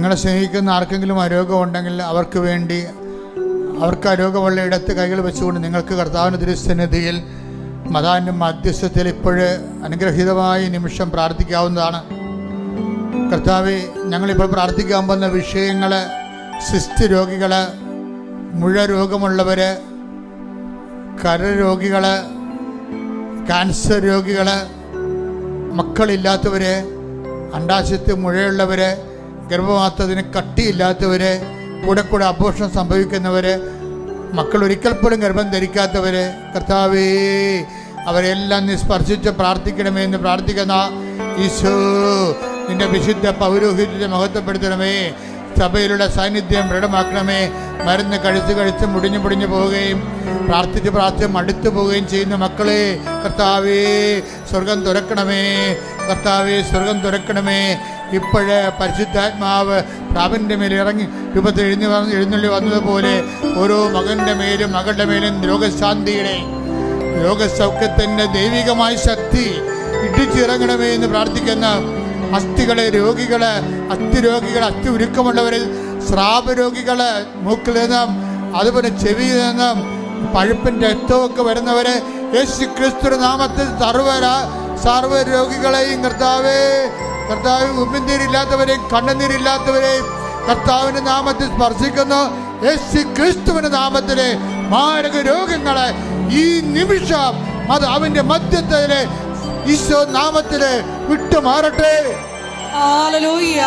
നിങ്ങളെ സ്നേഹിക്കുന്ന ആർക്കെങ്കിലും അരോഗമുണ്ടെങ്കിൽ അവർക്ക് വേണ്ടി, അവർക്ക് അരോഗമുള്ള ഇടത്ത് കൈകൾ വെച്ചുകൊണ്ട് നിങ്ങൾക്ക് കർത്താവിൻ്റെ തിരുസന്നിധിയിൽ മതാന്റെ മധ്യസ്ഥത്തിൽ ഇപ്പോഴ് അനുഗ്രഹീതമായ നിമിഷം പ്രാർത്ഥിക്കാവുന്നതാണ്. കർത്താവേ, ഞങ്ങളിപ്പോൾ പ്രാർത്ഥിക്കാൻ പോകുന്ന വിഷയങ്ങൾ സിസ്റ്റ് രോഗികൾ, മുഴ രോഗമുള്ളവർ, കരരോഗികൾ, ക്യാൻസർ രോഗികൾ, മക്കളില്ലാത്തവർ, അണ്ഡാശയത്തിൽ മുഴയുള്ളവർ, ഗർഭപാത്രത്തിന് കട്ടിയില്ലാത്തവർ, കൂടെ അബോർഷൻ സംഭവിക്കുന്നവർ, മക്കൾ ഒരിക്കൽ പോലും ഗർഭം ധരിക്കാത്തവർ, കർത്താവേ അവരെല്ലാം നീ സ്പർശിച്ച് പ്രാർത്ഥിക്കണമേ എന്ന് പ്രാർത്ഥിക്കുന്ന ഈശോ, നിന്റെ വിശുദ്ധ പൗരോഹിത്യത്തെ മഹത്വപ്പെടുത്തണമേ. സഭയിലുള്ള സാന്നിധ്യം ദൃഢമാക്കണമേ. മരുന്ന് കഴിച്ച് മുടിഞ്ഞു പോവുകയും പ്രാർത്ഥിച്ച് മടുത്തു പോവുകയും ചെയ്യുന്ന മക്കളെ കർത്താവേ സ്വർഗം തുറക്കണമേ. കർത്താവേ സ്വർഗം തുറക്കണമേ. ഇപ്പോഴേ പരിശുദ്ധാത്മാവ് പ്രാവിൻ്റെ മേൽ ഇറങ്ങി രൂപത്തിൽ എഴുന്നള്ളി വന്നതുപോലെ ഓരോ മകൻ്റെ മേലും മകളുടെ മേലും രോഗശാന്തിയുടെ, രോഗസൗഖ്യത്തിൻ്റെ ദൈവികമായ ശക്തി ഇടിച്ചിറങ്ങണമേ എന്ന് പ്രാർത്ഥിക്കുന്ന അസ്ഥികളെ രോഗികള്, അസ്ഥി ഉരുക്കമുള്ളവരിൽ, സ്രാവരോഗികള്, മൂക്കിൽ നിന്നും അതുപോലെ ചെവിയിൽ നിന്നും പഴുപ്പിൻ്റെ രക്തമൊക്കെ വരുന്നവരെ യേശു ക്രിസ്തു നാമത്തിൽ സർവ്വ രോഗികളെയും കർത്താവേ ഉമിനീരില്ലാത്തവരെയും കണ്ണുനീരില്ലാത്തവരെയും കർത്താവിൻ്റെ നാമത്തിൽ സ്പർശിക്കുന്നു. യേശു ക്രിസ്തുവിന്റെ നാമത്തിലെ മാരക രോഗങ്ങളെ ഈ നിമിഷം അത് അവന്റെ മധ്യത്തിലെ ഈശോ നാമത്തില് വിട്ടുമാറട്ടെ. ഹല്ലേലൂയ.